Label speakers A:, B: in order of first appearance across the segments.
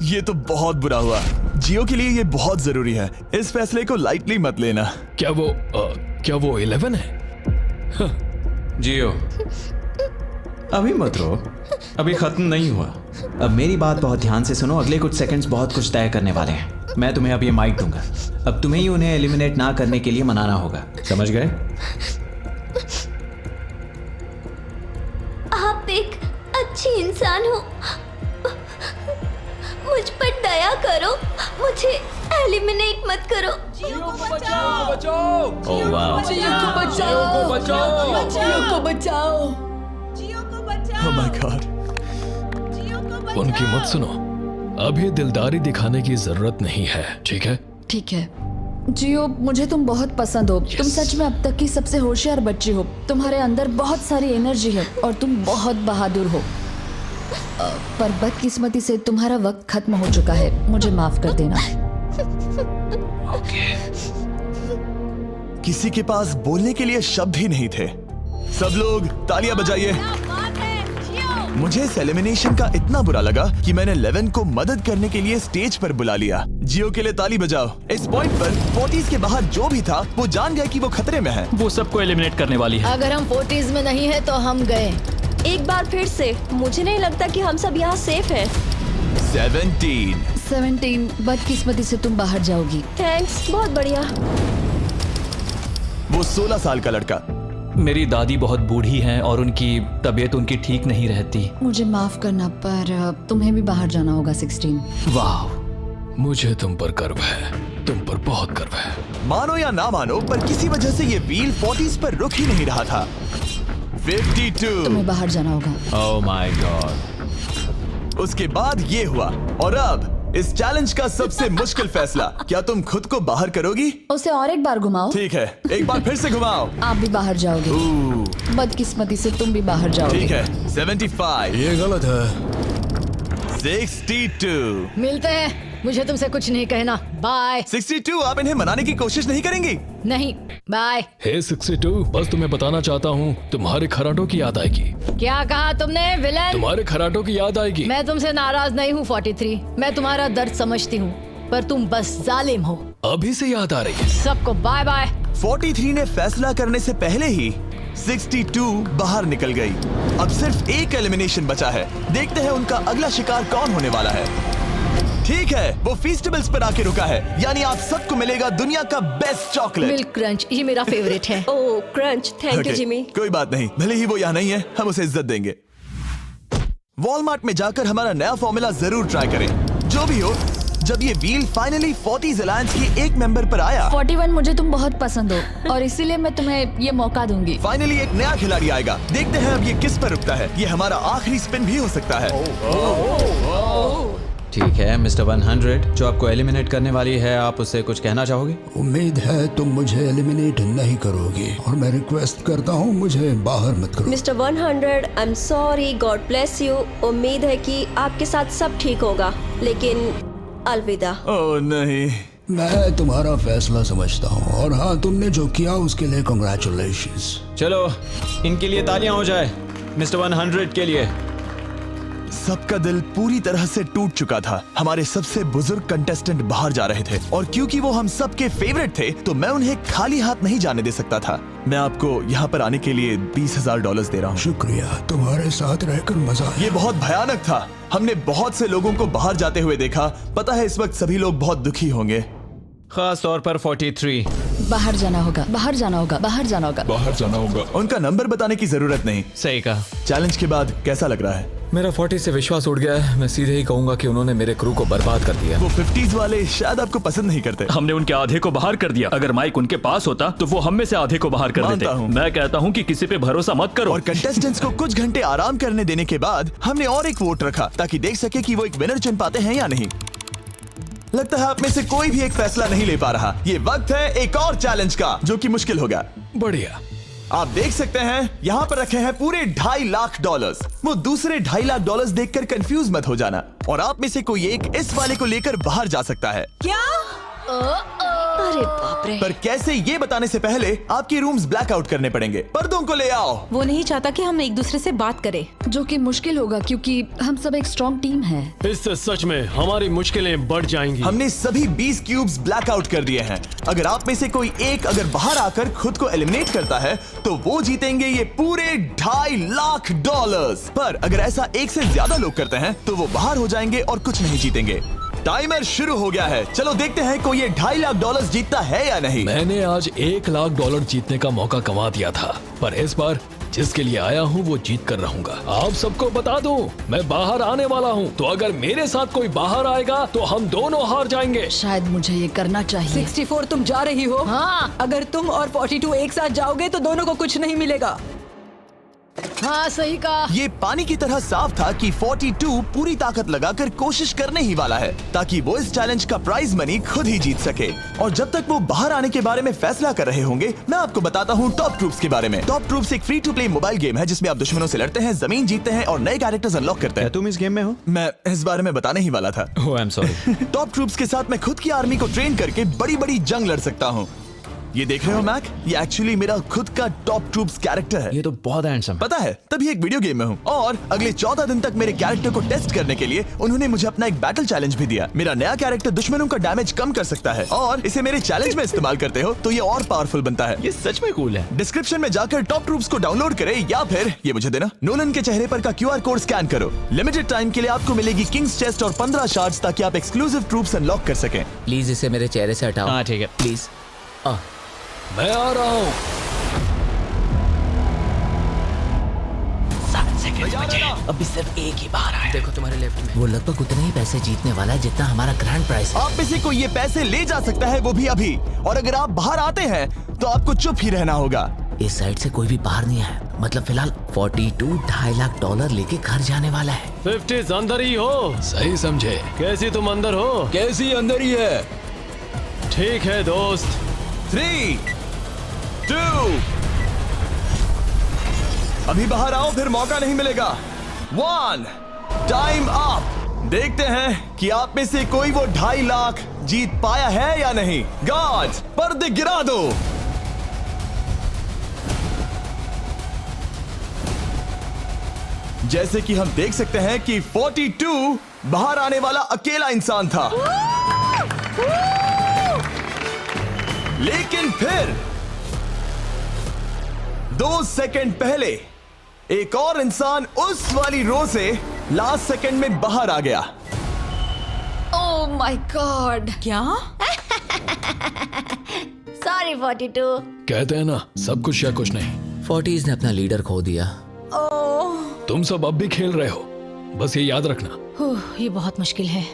A: ये तो बहुत बुरा हुआ। जियो के लिए ये बहुत जरूरी है। इस फैसले को लाइटली मत लेना।
B: क्या वो 11 है?
C: जियो, अभी मत रो, अभी खत्म नहीं हुआ।
D: अब मेरी बात बहुत ध्यान से सुनो, अगले कुछ सेकंड्स बहुत कुछ तय करने वाले हैं। मैं तुम्हें अब ये माइक दूंगा। अब तुम्हें ही उन्हें एलिमिनेट ना करने के लिए मनाना होगा, समझ गए?
E: आप एक अच्छी इंसान हो, मुझ पर दया करो, मुझे एलिमिनेट मत करो।
B: जियो को बचाओ!
C: ओह वाह,
F: जियो को बचाओ! जियो को बचाओ!
A: Oh my God!
B: उनकी मत सुनो, अभी दिलदारी दिखाने की जरूरत नहीं है, ठीक है?
F: ठीक है जियो, मुझे तुम बहुत पसंद हो। तुम सच में अब तक की सबसे होशियार बच्ची हो। तुम्हारे अंदर बहुत सारी एनर्जी है और तुम बहुत बहादुर हो। पर बदकिस्मती से तुम्हारा वक्त खत्म हो चुका है, मुझे माफ कर देना।
A: किसी के पास बोलने के लिए शब्द ही नहीं थे। सब लोग तालियां बजाइए। मुझे इस एलिमिनेशन का इतना बुरा लगा कि मैंने 11 को मदद करने के लिए स्टेज पर बुला लिया। जियो के लिए ताली बजाओ। इस पॉइंट पर 40s के बाहर जो भी था वो जान गया कि वो खतरे में है।
G: वो सबको एलिमिनेट करने वाली है।
F: अगर हम 40s में नहीं है तो हम गए।
E: एक बार फिर से, मुझे नहीं लगता कि हम सब यहाँ सेफ हैं।
F: 17 बदकिस्मती से तुम बाहर जाओगी।
E: थैंक्स, बहुत बढ़िया।
A: वो 16 साल का लड़का।
G: मेरी दादी बहुत बूढ़ी हैं और उनकी तबीयत उनकी ठीक नहीं रहती।
F: मुझे माफ करना, पर तुम्हें भी बाहर जाना होगा 16।
G: वाह,
B: मुझे तुम पर गर्व है, तुम पर बहुत गर्व है।
A: मानो या ना मानो, पर किसी वजह से ये व्हील 40s पर रुक ही नहीं रहा था। 52।
F: तुम्हें बाहर जाना होगा।
C: ओह माय गॉड।
A: उसके बाद ये हुआ और अब इस चैलेंज का सबसे मुश्किल फैसला। क्या तुम खुद को बाहर करोगी?
F: उसे और एक बार घुमाओ।
A: ठीक है, एक बार फिर से घुमाओ।
F: आप भी बाहर जाओगे। बदकिस्मती से तुम भी बाहर जाओगे।
A: ठीक है। 75।
B: ये गलत है।
A: 62।
F: मिलते हैं, मुझे तुमसे कुछ नहीं कहना। बाय।
A: 62। आप इन्हें मनाने की कोशिश नहीं करेंगी?
F: नहीं, बाय।
B: हे 62, बस तुम्हें बताना चाहता हूँ, तुम्हारे खराटों की याद आएगी।
F: क्या कहा तुमने विलन?
B: तुम्हारे खराटों की याद आएगी।
F: मैं तुमसे नाराज नहीं हूँ 43। मैं तुम्हारा दर्द समझती हूँ, पर तुम बस जालिम हो।
B: अभी से याद आ रही है।
F: सबको बाय बाय।
A: 43 ने फैसला करने से पहले ही 62 बाहर निकल गई। अब सिर्फ एक एलिमिनेशन बचा है। देखते हैं उनका अगला शिकार कौन होने वाला है। ठीक है, वो फीस्टेबल्स पर आके रुका है, यानी आप सबको मिलेगा दुनिया का बेस्ट चॉकलेट।
F: मिल्क क्रंच, ये मेरा फेवरेट है।
E: Oh crunch, thank you
A: Okay,
E: Jimmy.
A: कोई बात नहीं, भले ही वो यहाँ नहीं है, हम उसे इज्जत देंगे। वॉलमार्ट में जाकर हमारा नया फॉर्मूला जरूर ट्राई करें। जो भी हो, जब ये व्हील फाइनली 40s अलायंस की एक मेंबर पर आया।
F: 41, मुझे तुम बहुत पसंद हो और इसीलिए मैं तुम्हें ये मौका दूंगी।
A: फाइनली एक नया खिलाड़ी आएगा। देखते हैं अब ये किस पर रुकता है। ये हमारा आखिरी स्पिन भी हो सकता है।
D: ठीक है मिस्टर 100, जो आपको एलिमिनेट करने वाली है, आप उससे कुछ कहना चाहोगे?
H: उम्मीद है तुम मुझे एलिमिनेट नहीं करोगे और मैं रिक्वेस्ट करता हूँ मुझे बाहर मत करो।
E: Mister 100, I am sorry, God bless you. उम्मीद है कि आपके साथ सब ठीक होगा, लेकिन अलविदा।
A: ओह नहीं।
H: मैं तुम्हारा फैसला समझता हूँ और हाँ, तुमने जो किया उसके लिए कांग्रेचुलेशंस।
D: चलो इनके लिए तालियां हो जाए, मिस्टर 100 के लिए।
A: सबका दिल पूरी तरह से टूट चुका था। हमारे सबसे बुजुर्ग कंटेस्टेंट बाहर जा रहे थे और क्योंकि वो हम सबके फेवरेट थे तो मैं उन्हें खाली हाथ नहीं जाने दे सकता था। मैं आपको यहाँ पर आने के लिए $20,000 दे रहा हूँ।
H: शुक्रिया, तुम्हारे साथ रहकर मजा आया।
A: ये बहुत भयानक था। हमने बहुत से लोगों को बाहर जाते हुए देखा। पता है इस वक्त सभी लोग बहुत दुखी होंगे,
D: खास तौर पर 43।
F: बाहर जाना होगा, बाहर जाना होगा, बाहर जाना होगा।
B: बाहर जाना होगा।
A: उनका नंबर बताने की जरूरत नहीं।
D: सही कहा।
A: चैलेंज के बाद कैसा लग रहा है?
B: मेरा 40 से विश्वास उड़ गया है। मैं सीधे ही कहूंगा कि उन्होंने मेरे क्रू को बर्बाद कर दिया।
A: वो 50s वाले शायद आपको पसंद नहीं करते।
G: हमने उनके आधे को बाहर कर दिया। अगर माइक उनके पास होता तो वो हम में से आधे को बाहर कर
A: मानता
G: देते।
A: हूँ।
G: मैं कहता हूँ कि किसी पे भरोसा मत करो।
A: और कंटेस्टेंट्स को कुछ घंटे आराम करने देने के बाद हमने और एक वोट रखा ताकि देख सके कि वो एक विनर चुन पाते हैं या नहीं। लगता है आप में से कोई भी एक फैसला नहीं ले पा रहा। ये वक्त है एक और चैलेंज का, जो कि मुश्किल होगा।
B: बढ़िया।
A: आप देख सकते हैं यहाँ पर रखे हैं पूरे $2.5 लाख। वो दूसरे $2.5 लाख देखकर कंफ्यूज मत हो जाना। और आप में से कोई एक इस वाले को लेकर बाहर जा सकता है।
E: क्या? अरे बाप रे।
A: पर कैसे ये बताने से पहले आपके रूम्स ब्लैकआउट करने पड़ेंगे। पर्दों को ले आओ।
I: वो नहीं चाहता कि हम एक दूसरे से बात करें।
F: जो कि मुश्किल होगा क्योंकि हम सब एक स्ट्रॉन्ग टीम है।
J: इससे सच में हमारी मुश्किलें बढ़ जाएंगी।
A: हमने सभी 20 क्यूब्स ब्लैकआउट कर दिए हैं। अगर आप में से कोई एक अगर बाहर आकर खुद को एलिमिनेट करता है तो वो जीतेंगे ये पूरे $2.5 लाख। पर अगर ऐसा एक से ज्यादा लोग करते हैं तो वो बाहर हो जाएंगे और कुछ नहीं जीतेंगे। टाइमर शुरू हो गया है। चलो देखते हैं कोई ये $2.5 लाख जीतता है या नहीं।
B: मैंने आज $1 लाख जीतने का मौका गंवा दिया था, पर इस बार जिसके लिए आया हूँ वो जीत कर रहूंगा। आप सबको बता दूं, मैं बाहर आने वाला हूँ, तो अगर मेरे साथ कोई बाहर आएगा तो हम दोनों हार जाएंगे।
F: शायद मुझे ये करना चाहिए।
I: 64 तुम जा रही हो? हाँ। अगर तुम और 42 एक साथ जाओगे तो दोनों को कुछ नहीं मिलेगा।
F: हाँ सही कहा।
A: ये पानी की तरह साफ था कि 42 पूरी ताकत लगाकर कोशिश करने ही वाला है ताकि वो इस चैलेंज का प्राइज मनी खुद ही जीत सके। और जब तक वो बाहर आने के बारे में फैसला कर रहे होंगे, मैं आपको बताता हूँ टॉप ट्रूप्स के बारे में। टॉप ट्रूप्स एक free to play mobile game है जिसमें आप दुश्मनों से लड़ते हैं, जमीन जीतते हैं और नए कैरेक्टर्स अनलॉक करते हैं।
D: तुम इस गेम में हो?
A: मैं इस बारे में बताने ही वाला था।
D: Oh, I am sorry.
A: Top troops के साथ मैं खुद की आर्मी को ट्रेन करके बड़ी बड़ी जंग लड़ सकता हूँ। ये देख रहे हो मैक, ये एक्चुअली मेरा खुद का टॉप ट्रूप्स कैरेक्टर है।
D: ये तो बहुत हैंडसम।
A: पता है, तभी एक वीडियो गेम में हूँ। और अगले 14 दिन तक मेरे कैरेक्टर को टेस्ट करने के लिए उन्होंने मुझे अपना एक बैटल चैलेंज भी दिया। मेरा नया कैरेक्टर दुश्मनों का डैमेज कम कर सकता है और इसे मेरे चैलेंज में इस्तेमाल करते हो तो ये और पावरफुल बनता है।
D: ये सच में कूल है।
A: डिस्क्रिप्शन में जाकर टॉप ट्रूप्स को डाउनलोड करें या फिर ये मुझे देना, नोलन के चेहरे पर का QR कोड स्कैन करो। लिमिटेड टाइम के लिए आपको मिलेगी किंग्स चेस्ट और 15 शार्ड्स ताकि आप एक्सक्लूसिव ट्रूप्स अनलॉक कर सकें।
K: प्लीज इसे मेरे चेहरे से हटाओ।
D: हाँ ठीक है।
K: प्लीज।
B: मैं आ रहा हूँ।
K: 7 सेकंड बचे। अभी सिर्फ एक ही बाहर आया। देखो तुम्हारे लेफ्ट में। वो लगभग उतने ही पैसे जीतने वाला है जितना हमारा ग्रैंड प्राइस है।
A: आप में से कोई ये पैसे ले जा सकता है, वो भी अभी। और अगर आप बाहर आते हैं तो आपको चुप ही रहना होगा।
K: इस साइड से कोई भी बाहर नहीं आया। मतलब फिलहाल 42 $2.5 लाख लेके घर जाने वाला है।
J: 50 अंदर ही हो।
B: सही समझे।
J: कैसी तुम अंदर हो?
B: कैसी अंदर ही है।
J: ठीक है दोस्त।
A: 3, 2, अभी बाहर आओ, फिर मौका नहीं मिलेगा। 1, टाइम अप। देखते हैं कि आप में से कोई वो $2.5 लाख जीत पाया है या नहीं। गार्ड्स, पर्दे गिरा दो। जैसे कि हम देख सकते हैं कि 42 बाहर आने वाला अकेला इंसान था, लेकिन फिर 2 सेकंड पहले एक और इंसान उस वाली रो से लास्ट सेकंड में बाहर आ गया।
F: ओह माय गॉड।
I: क्या?
E: सॉरी 42।
B: कहते हैं ना, सब कुछ या कुछ नहीं।
K: 40s ने अपना लीडर खो दिया।
B: तुम सब अब भी खेल रहे हो, बस ये याद रखना।
I: ये बहुत मुश्किल है।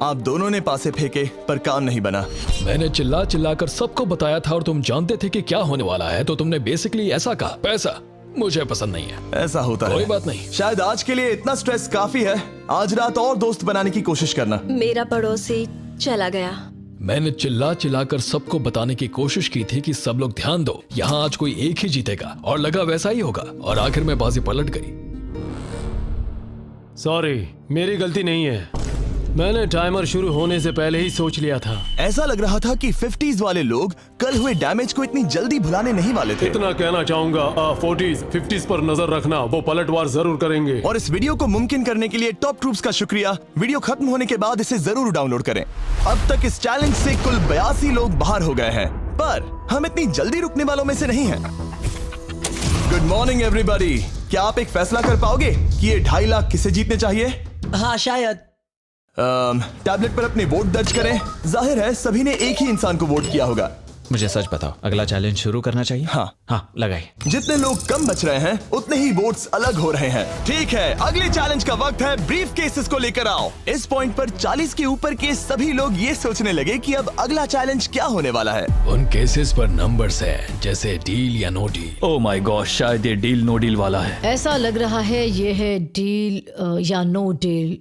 A: आप दोनों ने पासे फेंके पर काम नहीं बना।
B: मैंने चिल्ला चिल्ला कर सबको बताया था और तुम जानते थे कि क्या होने वाला है, तो तुमने बेसिकली ऐसा कहा, पैसा मुझे पसंद नहीं है।
A: ऐसा होता है।
B: कोई बात नहीं।
A: शायद आज के लिए इतना स्ट्रेस काफी है। आज रात और दोस्त बनाने की कोशिश करना।
E: मेरा पड़ोसी चला गया।
B: मैंने चिल्ला चिल्ला कर सबको बताने की कोशिश की थी कि सब लोग ध्यान दो, यहाँ आज कोई एक ही जीतेगा, और लगा वैसा ही होगा, और आखिर में बाजी पलट गई।
J: सॉरी, मेरी गलती नहीं है। मैंने टाइमर शुरू होने से पहले ही सोच लिया था।
A: ऐसा लग रहा था कि 50s वाले लोग कल हुए डैमेज को इतनी जल्दी भुलाने नहीं वाले थे।
J: इतना कहना चाहूंगा, 40s 50s पर नजर रखना, वो पलटवार जरूर करेंगे।
A: और इस वीडियो को मुमकिन करने के लिए टॉप ट्रूप्स का शुक्रिया। वीडियो खत्म होने के बाद इसे जरूर डाउनलोड करें। अब तक इस चैलेंज से कुल 82 लोग बाहर हो गए हैं, पर हम इतनी जल्दी रुकने वालों में से नहीं हैं। Good morning everybody. क्या आप एक फैसला कर पाओगे कि ये 2.5 लाख किसे जीतने चाहिए?
I: हाँ शायद।
A: टैबलेट पर अपने वोट दर्ज करें। जाहिर है सभी ने एक ही इंसान को वोट किया होगा।
D: मुझे सच बताओ, अगला चैलेंज शुरू करना चाहिए?
A: हाँ
D: लगाइए।
A: जितने लोग कम बच रहे हैं उतने ही वोट्स अलग हो रहे हैं। ठीक है, अगले चैलेंज का वक्त है। ब्रीफ केसेस को लेकर आओ। इस पॉइंट पर 40 के ऊपर के सभी लोग ये सोचने लगे कि अब अगला चैलेंज क्या होने वाला है।
B: उन केसेस पर नंबर्स हैं, जैसे डील या no deal.
G: Oh my god, शायद ये डील नो डील वाला है।
I: ऐसा लग रहा है ये है डील या नो डील।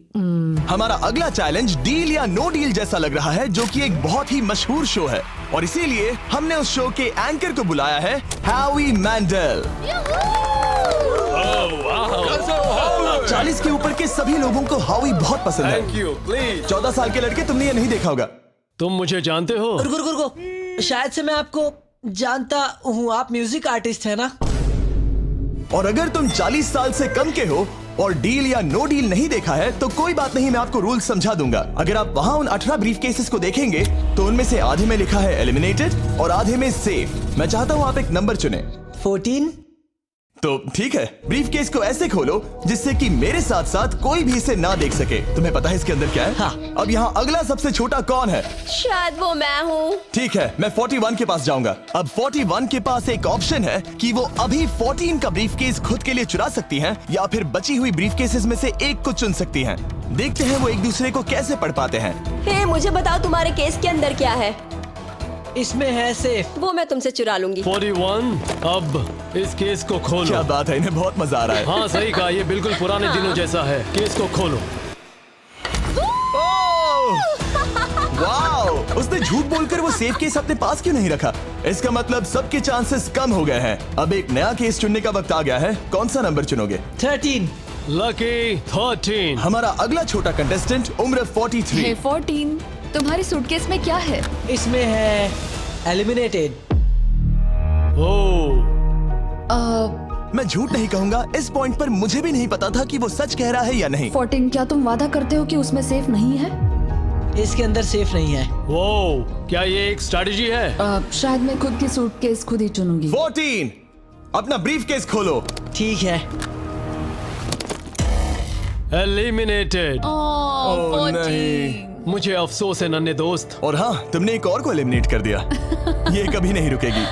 A: हमारा अगला चैलेंज डील या नो डील जैसा लग रहा है, जो कि एक बहुत ही मशहूर शो है, और इसीलिए हमने उस शो के एंकर को बुलाया है, हैवी मैंडल। 40 के ऊपर के सभी लोगों को हावी बहुत पसंद है।
J: Thank you, please.
A: 14 साल के लड़के, तुमने ये नहीं देखा होगा।
J: तुम मुझे जानते हो?
K: रुको।
I: शायद से मैं आपको जानता हूँ, आप म्यूजिक आर्टिस्ट है ना?
A: और अगर तुम 40 साल से कम के हो और डील या नो डील नहीं देखा है तो कोई बात नहीं, मैं आपको रूल समझा दूंगा। अगर आप वहां उन 18 ब्रीफ केसेस को देखेंगे तो उनमें से आधे में लिखा है एलिमिनेटेड और आधे में सेफ। मैं चाहता हूं आप एक नंबर चुने।
I: 14।
A: तो ठीक है, ब्रीफ केस को ऐसे खोलो जिससे कि मेरे साथ साथ कोई भी इसे ना देख सके। तुम्हें पता है इसके अंदर क्या है?
I: हाँ।
A: अब यहाँ अगला सबसे छोटा कौन है?
E: शायद वो मैं हूँ।
A: ठीक है, मैं 41 के पास जाऊंगा। अब 41 के पास एक ऑप्शन है कि वो अभी 14 का ब्रीफ केस खुद के लिए चुरा सकती हैं या फिर बची हुई ब्रीफ केसेस में से एक को चुन सकती हैं। देखते हैं वो एक दूसरे को कैसे पढ़ पाते हैं।
E: हे, मुझे बताओ तुम्हारे केस के अंदर क्या है?
I: इसमें है सेफ।
E: वो मैं तुमसे चुरा लूंगी।
J: 41, अब इस केस को खोलो।
A: क्या बात है, इन्हें बहुत मजा आ रहा है।
J: हाँ सही कहा, ये बिल्कुल पुराने दिनों जैसा है। केस को खोलो।
A: वाओ! उसने झूठ बोलकर वो सेफ केस अपने पास क्यों नहीं रखा? इसका मतलब सबके चांसेस कम हो गए हैं। अब एक नया केस चुनने का वक्त आ गया है। कौन सा नंबर चुनोगे?
I: 13।
J: लकी 13।
A: हमारा अगला छोटा कंटेस्टेंट उम्र 43।
F: हे 14, तुम्हारी सूटकेस में क्या है?
I: इसमें है एलिमिनेटेड।
J: ओह,
A: मैं झूठ नहीं कहूंगा, इस पॉइंट पर मुझे भी नहीं पता था कि वो सच कह रहा है या नहीं।
F: 14, क्या तुम वादा करते हो कि उसमें सेफ नहीं है?
I: इसके अंदर सेफ नहीं है।
J: वो क्या ये एक स्ट्रैटेजी है?
F: शायद मैं खुद की सूटकेस खुद ही चुनूंगी।
A: 14, अपना ब्रीफ केस खोलो।
I: ठीक है।
J: एलिमिनेटेड।
A: ओह नहीं,
J: मुझे अफसोस है नन्हे दोस्त।
A: और हाँ, तुमने एक और को एलिमिनेट कर दिया। ये कभी नहीं रुकेगी।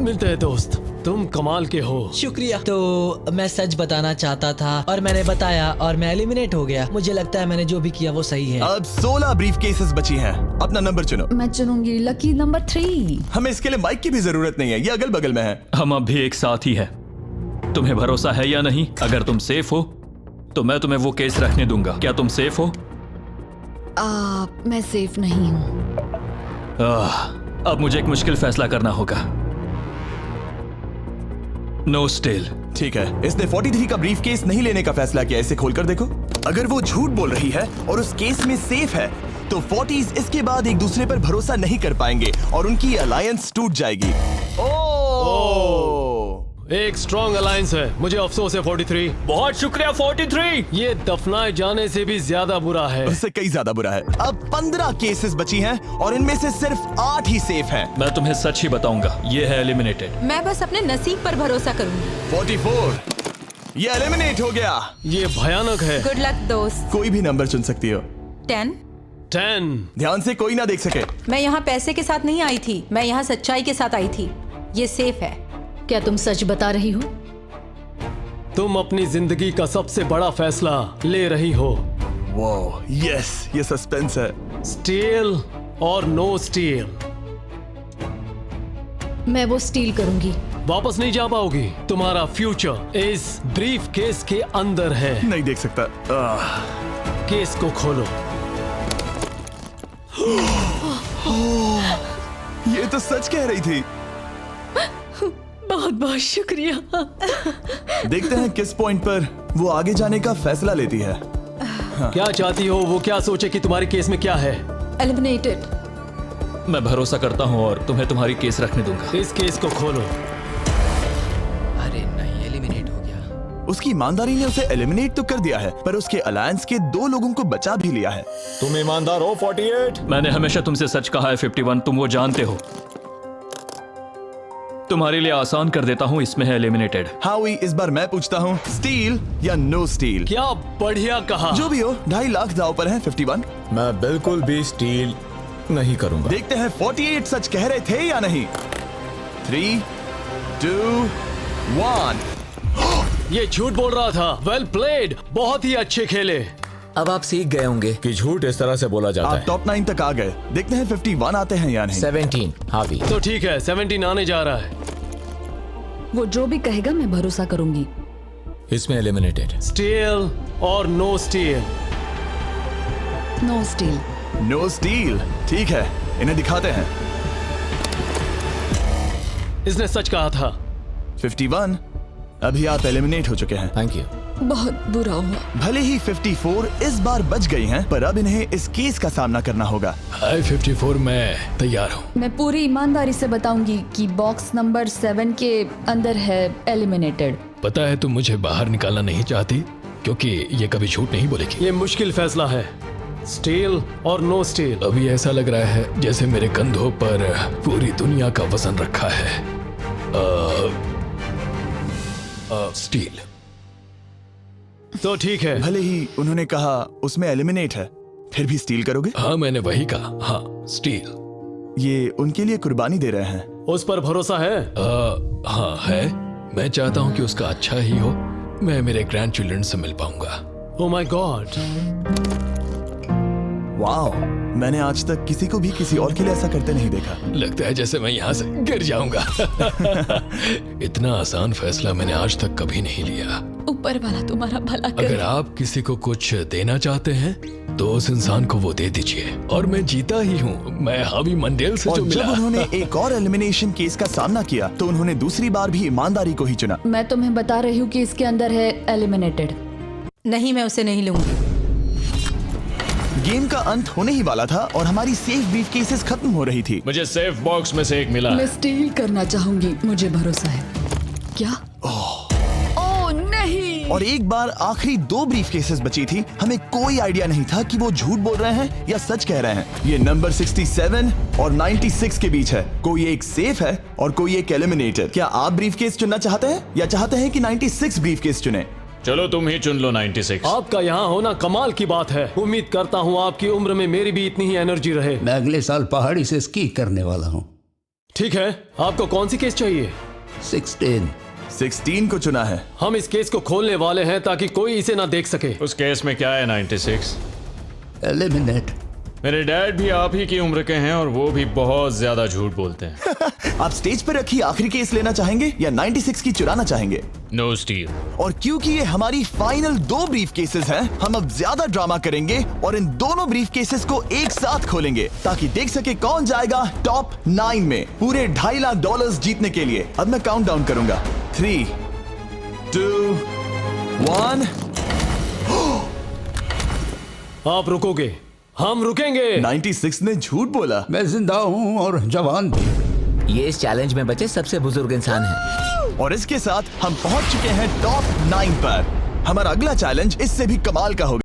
J: मिलते हैं दोस्त, तुम कमाल के हो।
I: शुक्रिया। तो मैं सच बताना चाहता था और मैंने बताया और मैं एलिमिनेट हो गया। मुझे लगता है मैंने जो भी किया वो सही है।
A: अब 16 ब्रीफ केसेस बची हैं। अपना नंबर चुनो।
F: मैं चुनूंगी लकी नंबर 3।
A: हमें इसके लिए माइक की भी जरूरत नहीं है, ये अगल बगल में है।
G: हम अब भी एक साथ ही हैं। तुम्हें भरोसा है या नहीं? अगर तुम सेफ हो तो मैं तुम्हें वो केस रखने दूंगा। क्या तुम सेफ हो?
F: मैं सेफ नहीं हूँ।
G: अब मुझे एक मुश्किल फैसला करना होगा। No steal.
A: ठीक है, इसने 43 का ब्रीफ केस नहीं लेने का फैसला किया। इसे खोलकर देखो। अगर वो झूठ बोल रही है और उस केस में सेफ है तो 40s इसके बाद एक दूसरे पर भरोसा नहीं कर पाएंगे और उनकी अलायंस टूट जाएगी।
J: एक स्ट्रॉन्ग अलायंस है। मुझे अफसोस है 43।
G: बहुत शुक्रिया 43।
J: ये दफनाए जाने से भी ज्यादा बुरा है।
A: उससे कई ज्यादा बुरा है। अब 15 केसेस बची हैं और इनमें से सिर्फ 8 ही सेफ हैं।
G: मैं तुम्हें सच ही बताऊंगा, ये है एलिमिनेटेड।
I: मैं बस अपने नसीब पर भरोसा करूंगी।
A: 44, ये एलिमिनेट हो गया।
J: ये भयानक है।
I: गुड लक दोस्त।
A: कोई भी नंबर चुन सकती हो।
I: 10।
J: 10।
A: ध्यान से कोई ना देख सके।
I: मैं यहाँ पैसे के साथ नहीं आई थी, मैं यहाँ सच्चाई के साथ आई थी। ये सेफ है।
F: क्या तुम सच बता रही हो?
J: तुम अपनी जिंदगी का सबसे बड़ा फैसला ले रही हो।
A: वाह, यस, ये सस्पेंस है।
J: स्टील और नो स्टील।
F: मैं वो स्टील करूंगी।
J: वापस नहीं जा पाओगी। तुम्हारा फ्यूचर इस ब्रीफ केस के अंदर है।
A: नहीं देख सकता।
J: केस को खोलो।
A: ये तो सच कह रही थी।
I: बहुत बहुत शुक्रिया।
A: देखते हैं किस पॉइंट पर वो आगे जाने का फैसला लेती है।
J: क्या चाहती हो? वो क्या सोचे कि तुम्हारे केस में क्या है?
I: एलिमिनेटेड।
G: मैं भरोसा करता हूँ और तुम्हें तुम्हारी केस रखने दूंगा।
J: इस केस को खोलो।
K: अरे नहीं, एलिमिनेट हो गया।
A: उसकी ईमानदारी ने उसे एलिमिनेट तो कर दिया है पर उसके अलायंस के 2 लोगों को बचा भी लिया है।
J: तुम ईमानदार हो 48।
G: मैंने हमेशा तुमसे सच कहा है 51, तुम वो जानते हो। तुम्हारे लिए आसान कर देता हूँ, इसमें है एलिमिनेटेड।
A: हावी, इस बार मैं पूछता हूँ, स्टील या नो स्टील?
J: क्या बढ़िया कहा।
A: जो भी हो, 2.5 लाख दांव पर है 51।
L: मैं बिल्कुल भी स्टील नहीं करूंगा।
A: देखते हैं 48 सच कह रहे थे या नहीं। 3, 2, 1।
J: ये झूठ बोल रहा था। वेल प्लेड, बहुत ही अच्छे खेले।
K: अब आप सीख गए होंगे
L: कि झूठ इस तरह से बोला जाता
A: आप
L: है।
A: टॉप 9 तक आ गए। देखते हैं 51 आते हैं या नहीं।
K: 17 हावी।
J: तो ठीक है, 17 आने जा रहा है।
F: वो जो भी कहेगा मैं भरोसा करूंगी।
L: इसमें एलिमिनेटेड।
J: स्टील और no steal.
F: No steal.
A: No steal. ठीक है, इन्हें दिखाते हैं।
J: इसने सच कहा था।
A: 51, अभी आप एलिमिनेट हो चुके हैं।
L: Thank you.
F: बहुत बुरा हुआ।
A: भले ही 54 इस बार बच गई हैं, पर अब इन्हें इस केस का सामना करना होगा।
B: हाय 54, मैं तैयार हूँ।
F: मैं पूरी ईमानदारी से बताऊंगी कि बॉक्स नंबर 7 के अंदर है एलिमिनेटेड।
B: पता है तुम मुझे बाहर निकालना नहीं चाहती, क्योंकि ये कभी झूठ नहीं बोलेगी।
J: ये मुश्किल फैसला है, स्टील और नो स्टील।
B: अभी ऐसा लग रहा है जैसे मेरे कंधों पर पूरी दुनिया का वजन रखा है। स्टील।
J: तो ठीक है।
A: भले ही उन्होंने कहा उसमें एलिमिनेट है, फिर भी स्टील करोगे?
B: हाँ, मैंने वही कहा। हाँ, स्टील।
A: ये उनके लिए कुर्बानी दे रहे हैं।
J: उस पर भरोसा है?
B: हाँ है। मैं चाहता हूँ कि उसका अच्छा ही हो। मैं मेरे ग्रैंड चिल्ड्रन से मिल पाऊंगा।
J: ओह माय गॉड।
A: वाओ, मैंने आज तक किसी को भी किसी और के लिए ऐसा करते नहीं देखा।
B: लगता है जैसे मैं यहाँ से गिर जाऊंगा। इतना आसान फैसला मैंने आज तक कभी नहीं लिया।
F: ऊपर वाला तुम्हारा भला करे।
B: अगर आप किसी को कुछ देना चाहते हैं तो उस इंसान को वो दे दीजिए। और मैं जीता ही हूँ। मैं हावी मंडेल से
A: और
B: जो मिला।
A: जब उन्होंने एक और एलिमिनेशन केस का सामना किया तो उन्होंने दूसरी बार भी ईमानदारी को ही चुना।
F: मैं तुम्हें बता रही हूँ कि इसके अंदर है एलिमिनेटेड।
M: नहीं, मैं उसे नहीं लूंगी।
A: गेम का अंत होने ही वाला था और हमारी सेफ ब्रीफ केसेस खत्म हो रही थी।
G: मुझे सेफ बॉक्स में से एक मिला।
F: मैं स्टील करना चाहूंगी, मुझे भरोसा है। क्या? ओह नहीं।
A: और एक बार आखिरी 2 ब्रीफ केसेस बची थी। हमें कोई आइडिया नहीं था कि वो झूठ बोल रहे हैं या सच कह रहे हैं। ये नंबर 67 और 96 के बीच है। कोई एक सेफ है और कोई एक एलिमिनेटेड। क्या आप ब्रीफ केस चुनना चाहते हैं या चाहते हैं कि 96 ब्रीफ केस चुने?
G: चलो तुम ही चुन लो 96।
J: आपका यहाँ होना कमाल की बात है। उम्मीद करता हूँ आपकी उम्र में मेरी भी इतनी ही एनर्जी रहे।
H: मैं अगले साल पहाड़ी से स्की करने वाला हूँ।
J: ठीक है, आपको कौन सी केस चाहिए?
A: 16 को चुना है।
J: हम इस केस को खोलने वाले हैं ताकि कोई इसे ना देख सके।
G: उस केस में क्या है 96?
H: एलिमिनेट।
G: मेरे डैड भी आप ही की उम्र के हैं और वो भी बहुत ज्यादा झूठ बोलते हैं।
A: आप स्टेज पर रखी आखिरी केस लेना चाहेंगे या 96 की चुराना चाहेंगे?
G: No steal.
A: और क्योंकि ये हमारी फाइनल 2 ब्रीफ केसेस हैं, हम अब ज्यादा ड्रामा करेंगे और इन दोनों ब्रीफ केसेस को एक साथ खोलेंगे ताकि देख सके कौन जाएगा टॉप 9 में पूरे $2.5 लाख जीतने के लिए। अब मैं काउंट डाउन करूंगा। 3, 2, 1।
J: आप रुकोगे, हम रुकेंगे।
A: 96 ने झूठ बोला।
H: मैं जिंदा हूँ और जवान भी।
K: ये इस चैलेंज में बचे सबसे बुजुर्ग इंसान है।
A: और इसके साथ हम पहुंच चुके हैं टॉप 9 पर। हमारा अगला चैलेंज इससे भी कमाल का होगा।